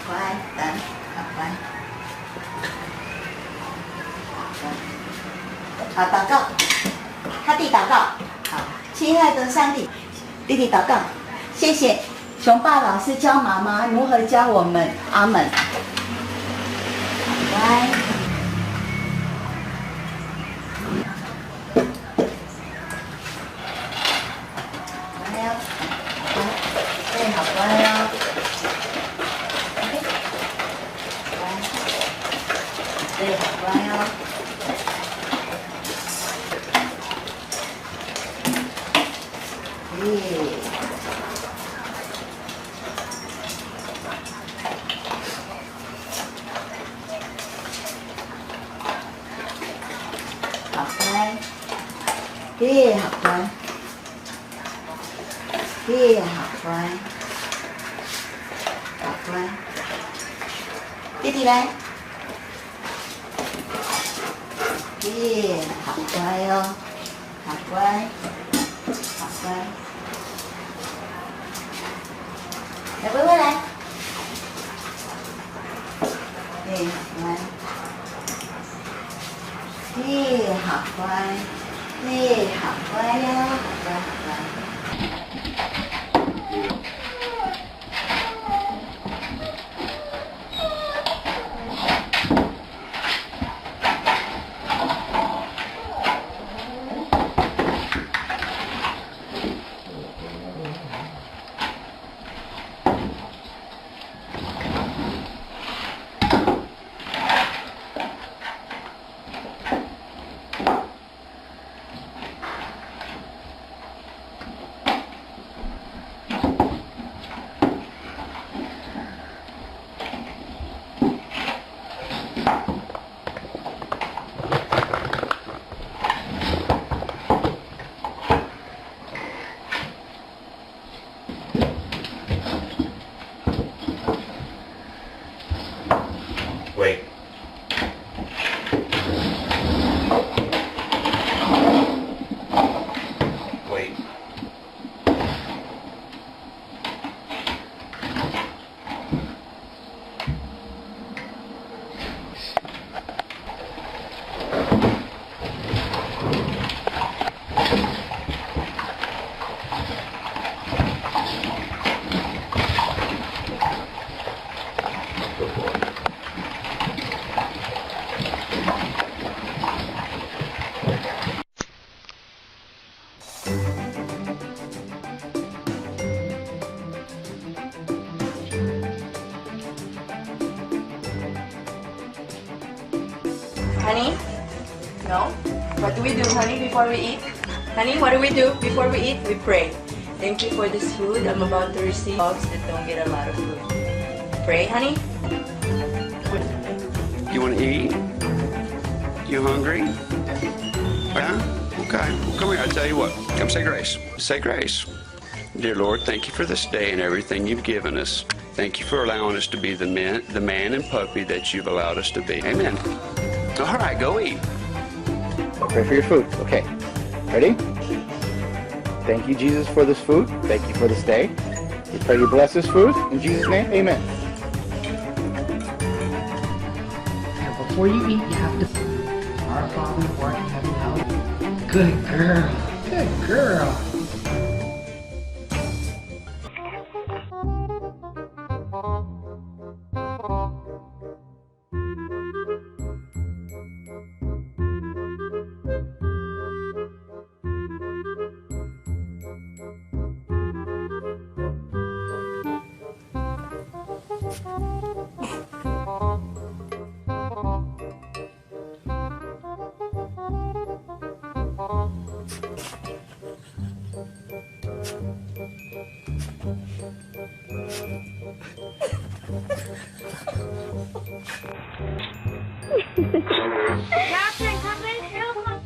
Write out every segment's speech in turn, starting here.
乖，等，好乖。好，祷告，他弟祷告。好，亲爱的上帝，弟弟祷告，谢谢熊爸老师教妈妈如何教我们，阿门。好乖。对，好乖哦。OK， 乖。对，好乖哦。好乖。好乖。好乖。好乖。弟弟来。好乖哦。好乖。好乖。来，微微来。好乖。好乖。好乖哟，好乖，好乖。Wait. Wait. Honey? No? What do we do, honey, before we eat? Honey, what do we do before we eat? We pray. Thank you for this food I'm about to receive. Dogs that don't get a lot of food. Pray, honey? You want to eat? You hungry? Yeah? Okay. Well, come here. I'll tell you what. Come say grace. Say grace. Dear Lord, thank you for this day and everything you've given us. Thank you for allowing us to be the man and puppy that you've allowed us to be. Amen. All right, go eat. Pray for your food. Okay. Ready? Thank you, Jesus, for this food. Thank you for this day. We pray you bless this food. In Jesus' name, amen. Now, before you eat, you have to... Our Father who art in heaven, hallowed. Good girl. Good girl. Captain, come and help us.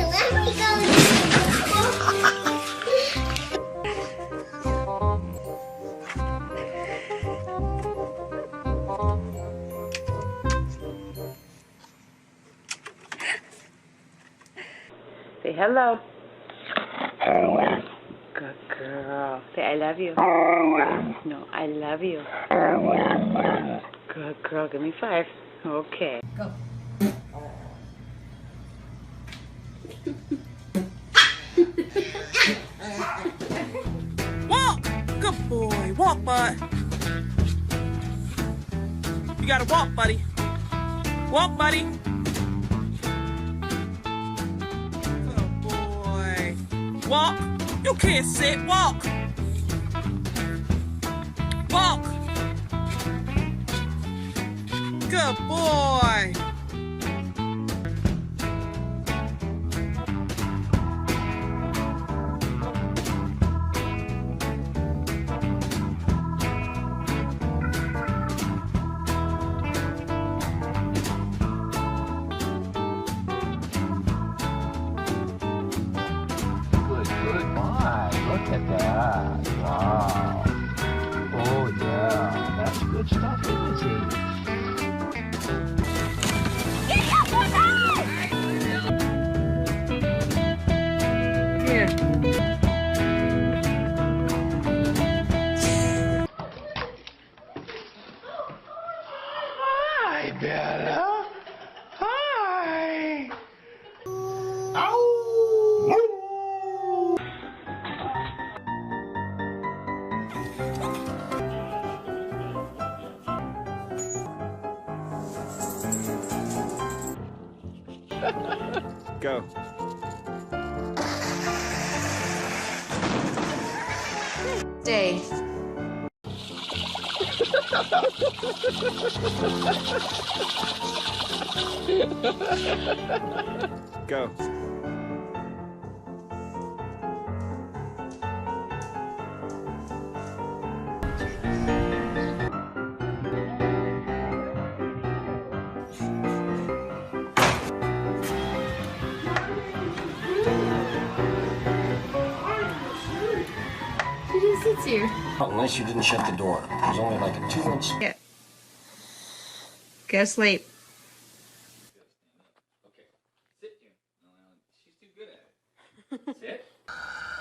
Let me go. hello. Good girl. Say I love you. No, I love you. Good girl. Give me 5. Okay. Go. Walk! Good boy. Walk, bud. You gotta walk, buddy. Walk, buddy. Good boy. Walk. You can't sit. Walk. Walk. Good boy. Good boy. Look at that. Wow. Oh, yeah. That's good stuff, isn't it? Hi, Bella. Hi. Ow. Go. Stay. Go. She just sits here. Unless you didn't shut the door. There's only like a 2-inch. Yeah. Go to sleep.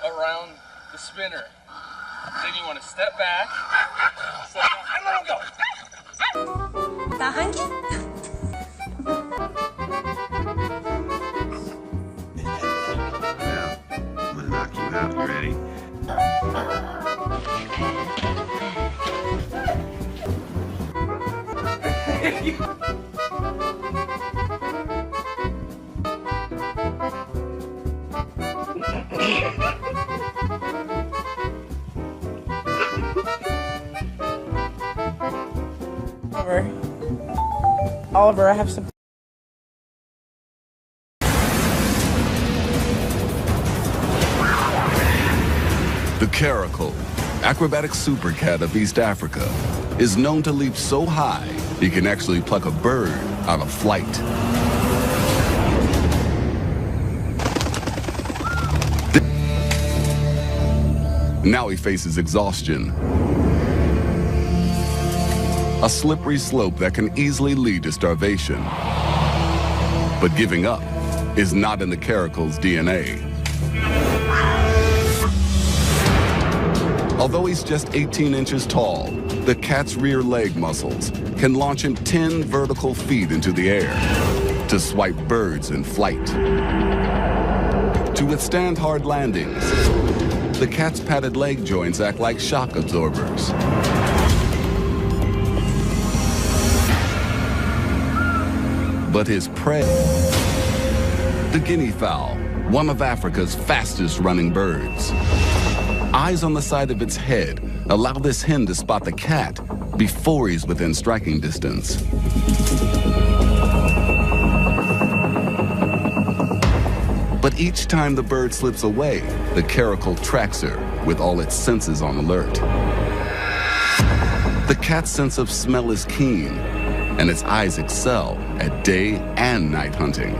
Around the spinner. Then you want to step back. Step back and let him go. Tahan Now, I'm gonna knock you out. You ready? Oliver, I have some. The caracal, acrobatic super cat of East Africa, is known to leap so high he can actually pluck a bird out of flight. Now he faces exhaustion, a slippery slope that can easily lead to starvation. But giving up is not in the caracal's DNA. Although he's just 18 inches tall, the cat's rear leg muscles can launch him 10 vertical feet into the air to swipe birds in flight. To withstand hard landings, the cat's padded leg joints act like shock absorbers. But his prey, the guinea fowl, one of Africa's fastest running birds. Eyes on the side of its head allow this hen to spot the cat before he's within striking distance. But each time the bird slips away, the caracal tracks her with all its senses on alert. The cat's sense of smell is keen, and its eyes excel at day and night hunting.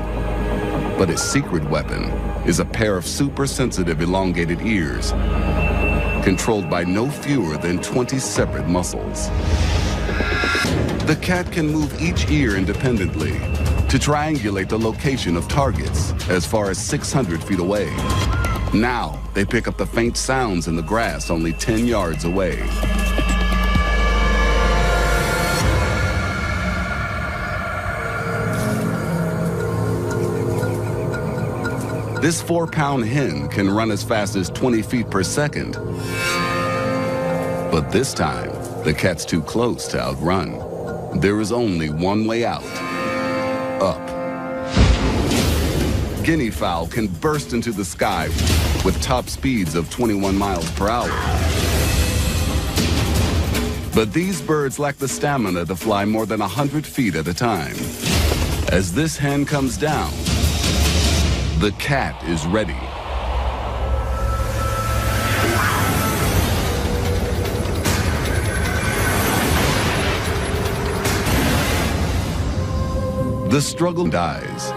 But its secret weapon is a pair of super sensitive elongated ears, controlled by no fewer than 20 separate muscles. The cat can move each ear independently to triangulate the location of targets as far as 600 feet away. Now, they pick up the faint sounds in the grass only 10 yards away. This 4-pound hen can run as fast as 20 feet per second. But this time, the cat's too close to outrun. There is only one way out. Up. Guinea fowl can burst into the sky with top speeds of 21 miles per hour. But these birds lack the stamina to fly more than 100 feet at a time. As this hen comes down, the cat is ready. The struggle dies.